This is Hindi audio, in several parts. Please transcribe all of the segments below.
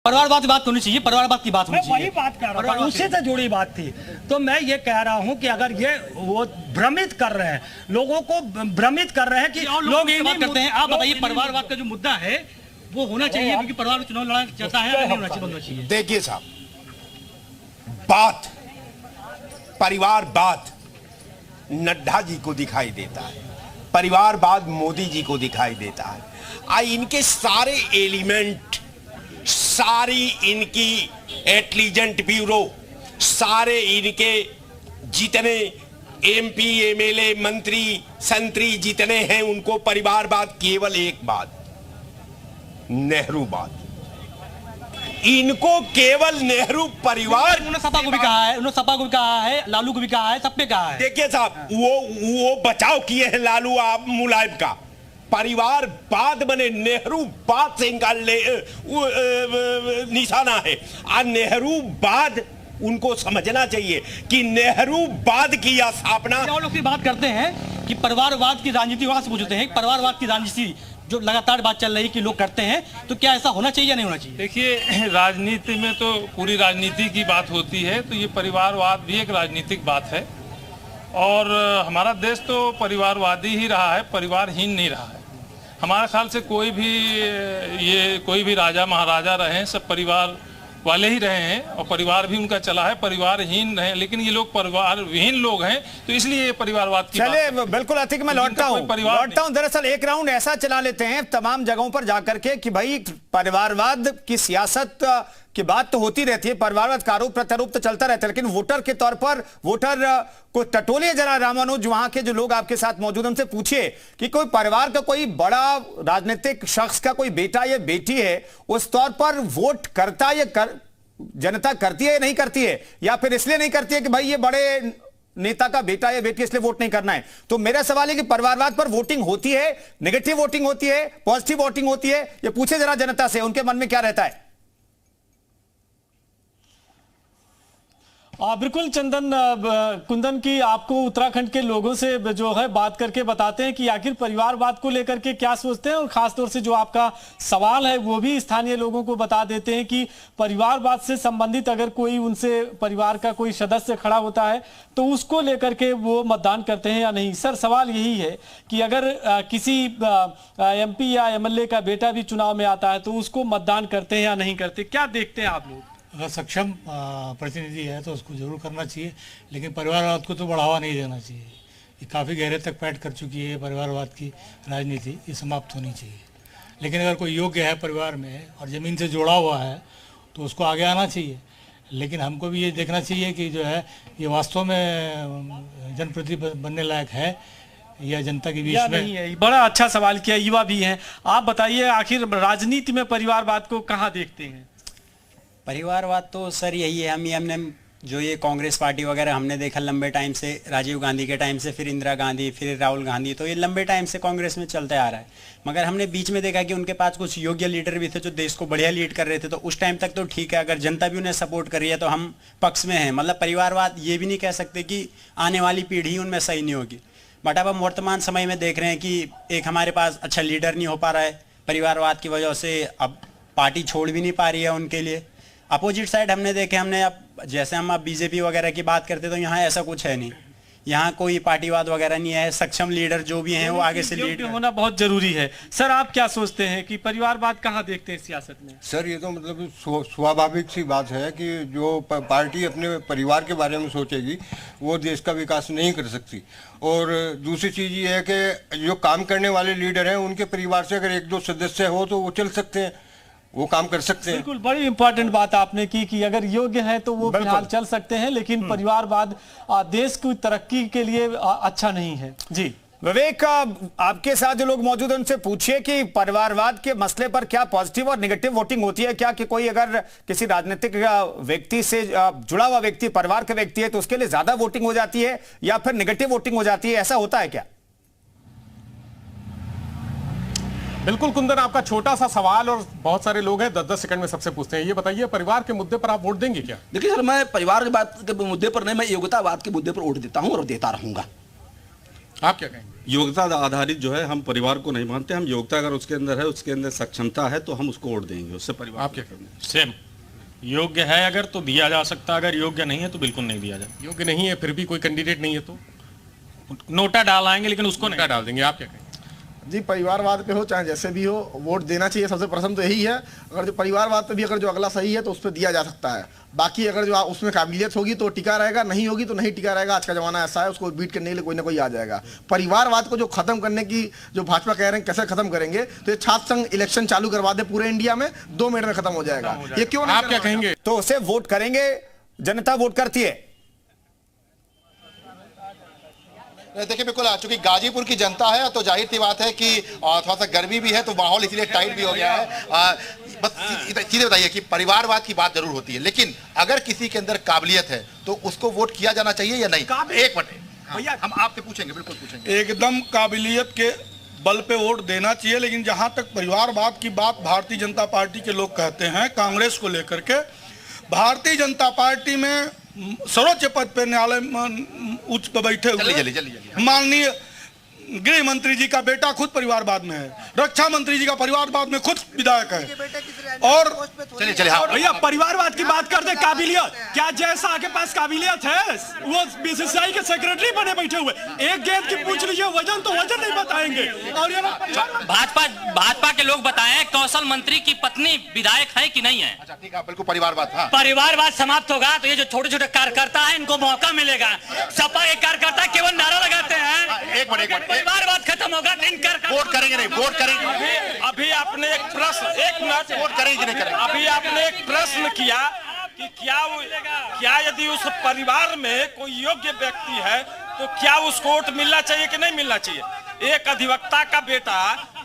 परिवारवाद की बात होनी चाहिए, परिवारवाद की बात होनी चाहिए। वही बात कर रहा हूँ, उसी से जुड़ी बात थी। तो मैं ये कह रहा हूँ कि अगर ये वो भ्रमित कर रहे हैं, लोगों को भ्रमित कर रहे हैं कि लोग ये बात करते हैं। आप बताइए, परिवारवाद का जो मुद्दा है वो होना चाहिए, क्योंकि परिवार चुनाव लड़ना चाहता है, नहीं होना चाहिए। देखिए साहब, बात परिवारवाद नड्डा जी को दिखाई देता है, परिवारवाद मोदी जी को दिखाई देता है। इनके सारे एलिमेंट, सारी इनकी इंटेलिजेंट ब्यूरो, सारे इनके जितने एमपी एमएलए मंत्री संतरी जितने हैं, उनको परिवारवाद केवल एक बात, नेहरूवाद। इनको केवल नेहरू परिवार। उन्होंने सपा को भी कहा है, उन्होंने सपा को भी कहा है, लालू को भी कहा है, सब पे कहा है। देखिए साहब, वो बचाव किए हैं लालू आप मुलायम का। परिवारवाद बने नेहरूवाद से इनका निशाना है। नेहरूवाद उनको समझना चाहिए कि नेहरूवाद की स्थापना। लोग की बात करते हैं कि परिवारवाद की राजनीति, वहां से पूछते हैं परिवारवाद की राजनीति जो लगातार बात चल रही है कि लोग करते हैं, तो क्या ऐसा होना चाहिए या नहीं होना चाहिए? देखिए, राजनीति में तो पूरी राजनीति की बात होती है, तो ये परिवारवाद भी एक राजनीतिक बात है। और हमारा देश तो परिवारवादी ही रहा है, परिवारहीन नहीं रहा है। हमारे ख्याल से कोई भी राजा महाराजा रहे हैं, सब परिवार वाले ही रहे हैं और परिवार भी उनका चला है, परिवारहीन रहे। लेकिन ये लोग परिवारहीन लोग हैं, तो इसलिए ये परिवारवाद की चले बिल्कुल अतिक मैं लौटता हूं। दरअसल एक राउंड ऐसा चला लेते हैं तमाम जगहों पर जाकर के कि भाई परिवारवाद की सियासत की बात तो होती रहती है, परिवारवाद का आरोप प्रत्यारोप तो चलता रहता है, लेकिन वोटर के तौर पर वोटर को टटोलिए जरा रामानुज, वहां के जो लोग आपके साथ मौजूद उनसे पूछिए कि कोई परिवार का कोई बड़ा राजनीतिक शख्स का कोई बेटा या बेटी है, उस तौर पर वोट करता या जनता करती है या नहीं करती है, या फिर इसलिए नहीं करती है कि भाई ये बड़े नेता का बेटा या बेटी इसलिए वोट नहीं करना है। तो मेरा सवाल है कि परिवारवाद पर वोटिंग होती है, नेगेटिव वोटिंग होती है, पॉजिटिव वोटिंग होती है, ये पूछे जरा जनता से, उनके मन में क्या रहता है। बिल्कुल चंदन, कुंदन की आपको उत्तराखंड के लोगों से जो है बात करके बताते हैं कि आखिर परिवारवाद को लेकर के क्या सोचते हैं, और खासतौर से जो आपका सवाल है वो भी स्थानीय लोगों को बता देते हैं कि परिवारवाद से संबंधित अगर कोई उनसे परिवार का कोई सदस्य खड़ा होता है तो उसको लेकर के वो मतदान करते हैं या नहीं। सर, सवाल यही है कि अगर किसी एमपी या एमएलए का बेटा भी चुनाव में आता है तो उसको मतदान करते हैं या नहीं करते, क्या देखते हैं आप लोग? अगर सक्षम प्रतिनिधि है तो उसको जरूर करना चाहिए, लेकिन परिवारवाद को तो बढ़ावा नहीं देना चाहिए। ये काफ़ी गहरे तक पैठ कर चुकी है परिवारवाद की राजनीति, ये समाप्त होनी चाहिए। लेकिन अगर कोई योग्य है परिवार में और ज़मीन से जुड़ा हुआ है तो उसको आगे आना चाहिए। लेकिन हमको भी ये देखना चाहिए कि जो है ये वास्तव में जनप्रतिनिधि बनने लायक है या जनता के बीच में नहीं है। बड़ा अच्छा सवाल किया, युवा भी हैं। आप बताइए, आखिर राजनीति में परिवारवाद को कहाँ देखते हैं? परिवारवाद तो सर यही है, हमने जो ये कांग्रेस पार्टी वगैरह हमने देखा लंबे टाइम से, राजीव गांधी के टाइम से, फिर इंदिरा गांधी, फिर राहुल गांधी, तो ये लंबे टाइम से कांग्रेस में चलता आ रहा है। मगर हमने बीच में देखा कि उनके पास कुछ योग्य लीडर भी थे जो देश को बढ़िया लीड कर रहे थे, तो उस टाइम तक तो ठीक है, अगर जनता भी उन्हें सपोर्ट कर रही है तो हम पक्ष में हैं। मतलब परिवारवाद ये भी नहीं कह सकते कि आने वाली पीढ़ी उनमें सही नहीं होगी, बट अब हम वर्तमान समय में देख रहे हैं कि एक हमारे पास अच्छा लीडर नहीं हो पा रहा है परिवारवाद की वजह से, अब पार्टी छोड़ भी नहीं पा रही है उनके लिए। अपोजिट साइड हमने देखे, हमने अब जैसे हम अब बीजेपी वगैरह की बात करते तो यहाँ ऐसा कुछ है नहीं, यहाँ कोई पार्टीवाद वगैरह नहीं है। सक्षम लीडर जो भी हैं वो आगे से लीड होना बहुत जरूरी है। सर, आप क्या सोचते हैं कि परिवारवाद कहाँ देखते हैं सियासत में? सर, ये तो मतलब स्वाभाविक सी बात है कि जो पार्टी अपने परिवार के बारे में सोचेगी वो देश का विकास नहीं कर सकती। और दूसरी चीज़ ये है कि जो काम करने वाले लीडर हैं उनके परिवार से अगर एक दो सदस्य हो तो वो चल सकते हैं, वो काम कर सकते हैं। बिल्कुल, बड़ी इंपॉर्टेंट बात आपने की कि अगर योग्य है तो वो फिलहाल चल सकते हैं, लेकिन परिवारवाद देश की तरक्की के लिए अच्छा नहीं है। जी विवेक, आपके साथ जो लोग मौजूद हैं उनसे पूछिए कि परिवारवाद के मसले पर क्या पॉजिटिव और नेगेटिव वोटिंग होती है क्या? कि कोई अगर किसी राजनीतिक व्यक्ति से जुड़ा हुआ व्यक्ति, परिवार का व्यक्ति है, तो उसके लिए ज्यादा वोटिंग हो जाती है या फिर नेगेटिव वोटिंग हो जाती है, ऐसा होता है क्या? बिल्कुल कुंदन, आपका छोटा सा सवाल और बहुत सारे लोग हैं 10-10 सेकंड में सबसे पूछते हैं। ये बताइए, परिवार के मुद्दे पर आप वोट देंगे क्या? देखिए सर, मैं परिवार की बात के मुद्दे पर नहीं, मैं योग्यतावाद के मुद्दे पर वोट देता हूं और देता रहूंगा। आप क्या कहेंगे? योग्यता आधारित जो है हम परिवार को नहीं मानते। हम योग्यता अगर उसके अंदर है, उसके अंदर सक्षमता है तो हम उसको वोट देंगे, उससे परिवार। आप क्या करेंगे? सेम, योग्य है अगर तो दिया जा सकता, अगर योग्य नहीं है तो बिल्कुल नहीं दिया जाए। योग्य नहीं है फिर भी कोई कैंडिडेट नहीं है तो नोटा डालाएंगे, लेकिन उसको नोटा डाल देंगे। आप क्या कहेंगे? जी, परिवारवाद पे हो चाहे जैसे भी हो, वोट देना चाहिए। सबसे प्रथम तो यही है। अगर जो परिवारवाद पे भी अगर जो अगला सही है तो उस पर दिया जा सकता है। बाकी अगर जो उसमें काबिलियत होगी तो टिका रहेगा, नहीं होगी तो नहीं टिका रहेगा। आज का जमाना ऐसा है, उसको बीट करने के लिए कोई ना कोई आ जाएगा। परिवारवाद को जो खत्म करने की जो भाजपा कह रहे हैं कैसे खत्म करेंगे, तो ये छात्र संघ इलेक्शन चालू करवा दे पूरे इंडिया में, 2 मिनट में खत्म हो जाएगा। ये क्यों नहीं? आप क्या कहेंगे? तो उसे वोट करेंगे, जनता वोट करती है। देखिए, बिल्कुल चूंकि गाजीपुर की जनता है तो जाहिर सी बात है कि थोड़ा सा गर्मी भी है तो माहौल इसलिए टाइट भी हो गया है। बस सीधे बताइए कि परिवारवाद की बात जरूर होती है, लेकिन अगर किसी के अंदर काबिलियत है तो उसको वोट किया जाना चाहिए या नहीं? एक मिनट भैया, हम आपसे पूछेंगे, बिल्कुल पूछेंगे। एकदम काबिलियत के बल पे वोट देना चाहिए, लेकिन जहां तक परिवारवाद की बात भारतीय जनता पार्टी के लोग कहते हैं कांग्रेस को लेकर के, भारतीय जनता पार्टी में सर्वोच्च पद पे न्यायालय उच्च पे बैठे हुए माननीय गृह मंत्री जी का बेटा खुद परिवारवाद में है, रक्षा मंत्री जी का परिवारवाद में खुद विधायक है। और भैया परिवारवाद की बात करते, काबिलियत क्या जैसा के पास काबिलियत है वो बीसीसीआई के सेक्रेटरी बने बैठे हुए, एक गेंद की पूछ लीजिए वजन तो वजन नहीं बताएंगे। और ये भाजपा के लोग बताएं कौशल मंत्री की पत्नी विधायक है कि नहीं है? अच्छा ठीक है, बिल्कुल परिवारवाद। हाँ, परिवारवाद समाप्त होगा तो ये जो छोटे छोटे कार्यकर्ता है इनको मौका मिलेगा। सपा के कार्यकर्ता केवल नारा लगाते हैं, एक मिनट परिवारवाद खत्म होगा तो इन वोट करेंगे नहीं, वोट करेंगे। अभी आपने एक प्रश्न, एक मिनट, वोट करेंगे नहीं करेंगे? अभी आपने एक प्रश्न किया कि क्या यदि उस परिवार में कोई योग्य व्यक्ति है तो क्या उसको वोट मिलना चाहिए कि नहीं मिलना चाहिए? एक अधिवक्ता का बेटा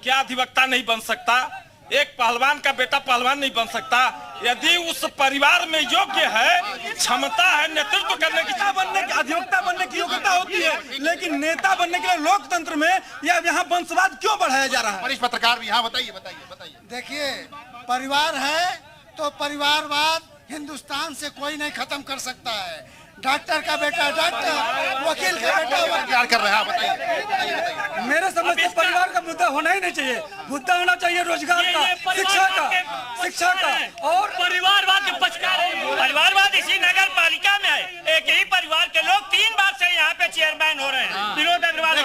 क्या अधिवक्ता नहीं बन सकता? एक पहलवान का बेटा पहलवान नहीं बन सकता? यदि उस परिवार में योग्य है, क्षमता है नेतृत्व करने की, अधिवक्ता बनने की योग्यता होती है, लेकिन नेता बनने के लिए लोकतंत्र में या यहाँ वंशवाद क्यों बढ़ाया जा रहा है? वरिष्ठ पत्रकार भी। हाँ, बताइए। देखिए, परिवार है तो परिवारवाद हिंदुस्तान से कोई नहीं खत्म कर सकता है। डॉक्टर का बेटा डॉक्टर, वकील का बेटा वकील कर रहा है। बताइए। मेरे समझ से परिवार का मुद्दा होना ही नहीं चाहिए। मुद्दा होना चाहिए रोजगार का, शिक्षा का और परिवारवाद के पक्षकार है। परिवारवाद इसी नगर पालिका में है। एक ही परिवार के लोग 3 बार से यहाँ पे चेयरमैन हो रहे हैं। विनोद अग्रवाल,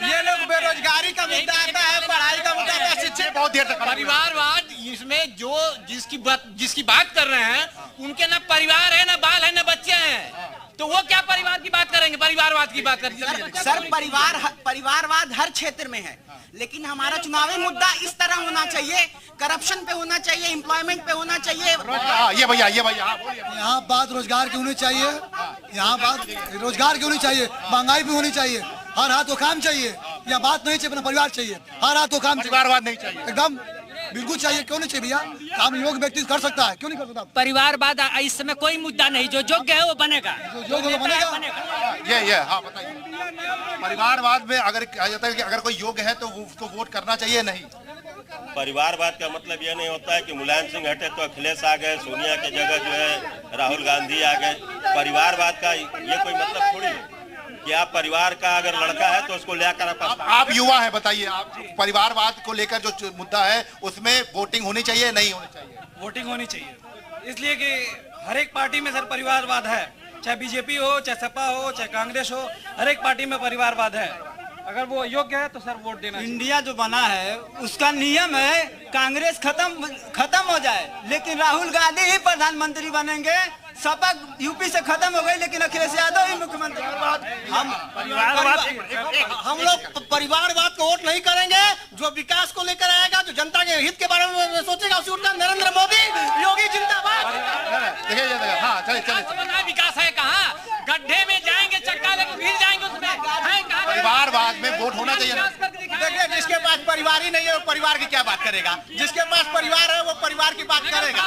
ये लोग बेरोजगारी का मुद्दा आता है, पढ़ाई का मुद्दा आता है, शिक्षा। बहुत देर तक परिवारवाद इसमें जो जिसकी बात कर रहे हैं उनके ना परिवार है, ना बाल है, ना बच्चे हैं, तो वो क्या परिवार की बात करेंगे? परिवारवाद की बात करेंगे। सर परिवारवाद हर क्षेत्र में है, लेकिन हमारा चुनावी मुद्दा इस तरह होना चाहिए, करप्शन पे होना चाहिए, एम्प्लॉयमेंट पे होना चाहिए। ये भैया यहाँ बात रोजगार की होनी चाहिए, यहाँ बात रोजगार की होनी चाहिए, महंगाई भी होनी चाहिए, हर हाथ को काम चाहिए। या बात नहीं चाहिए, अपना परिवार चाहिए, हर हाथ को काम। परिवारवाद नहीं चाहिए? एकदम बिल्कुल चाहिए। क्यों नहीं चाहिए भैया? काम योग्य व्यक्ति कर सकता है, क्यों नहीं कर सकता? परिवारवाद इस समय कोई मुद्दा नहीं, जो योग्य है वो बनेगा, बनेगा। ये हाँ बताइए। परिवारवाद में अगर कहा जाता है कि अगर कोई योग्य है तो उसको वोट करना चाहिए, नहीं? परिवारवाद का मतलब यह नहीं होता है कि मुलायम सिंह हटे तो अखिलेश आ गए, सोनिया की जगह जो है राहुल गांधी आ गए। परिवारवाद का ये कोई मतलब थोड़ी है कि आप परिवार का अगर लड़का है तो उसको लेकर आप युवा है, बताइए आप परिवारवाद को लेकर जो मुद्दा है उसमें वोटिंग होनी चाहिए, नहीं होनी चाहिए? वोटिंग होनी चाहिए, इसलिए कि हर एक पार्टी में सर परिवारवाद है, चाहे बीजेपी हो, चाहे सपा हो, चाहे कांग्रेस हो, हर एक पार्टी में परिवारवाद है। अगर वो योग्य है तो सर वोट देना। इंडिया जो बना है उसका नियम है कांग्रेस खत्म हो जाए, लेकिन राहुल गांधी ही प्रधानमंत्री बनेंगे। सपा यूपी से खत्म हो गई, लेकिन अखिलेश यादव ही मुख्यमंत्री। हम लोग परिवारवाद को वोट नहीं करेंगे। जो विकास को लेकर आएगा, जो जनता के हित के बारे में सोचेगा, उसी वोट नरेंद्र मोदी, योगी जिंदाबाद। देखिए हाँ, चले विकास है कहाँ? गड्ढे में जाएंगे, चक्का लेकर गिर जाएंगे उसमें। परिवारवाद में वोट होना चाहिए। देखिए, जिसके पास परिवार ही नहीं है वो परिवार की क्या बात करेगा? जिसके पास परिवार है वो परिवार की बात करेगा।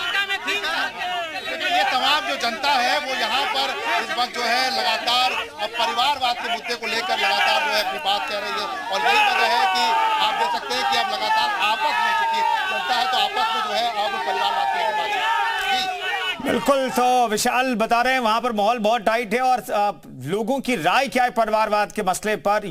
ये तमाम जो जनता है वो यहाँ पर इस वक्त जो है लगातार परिवारवाद के मुद्दे को लेकर लगातार जो है अपनी बात कह रही है, और यही वजह है कि आप देख सकते हैं कि अब लगातार आपस में चूंकि जनता है तो आपस में जो है अब परिवारवाद की बात। बिल्कुल, तो विशाल बता रहे हैं वहां पर माहौल बहुत टाइट है और लोगों की राय क्या है परिवारवाद के मसले पर।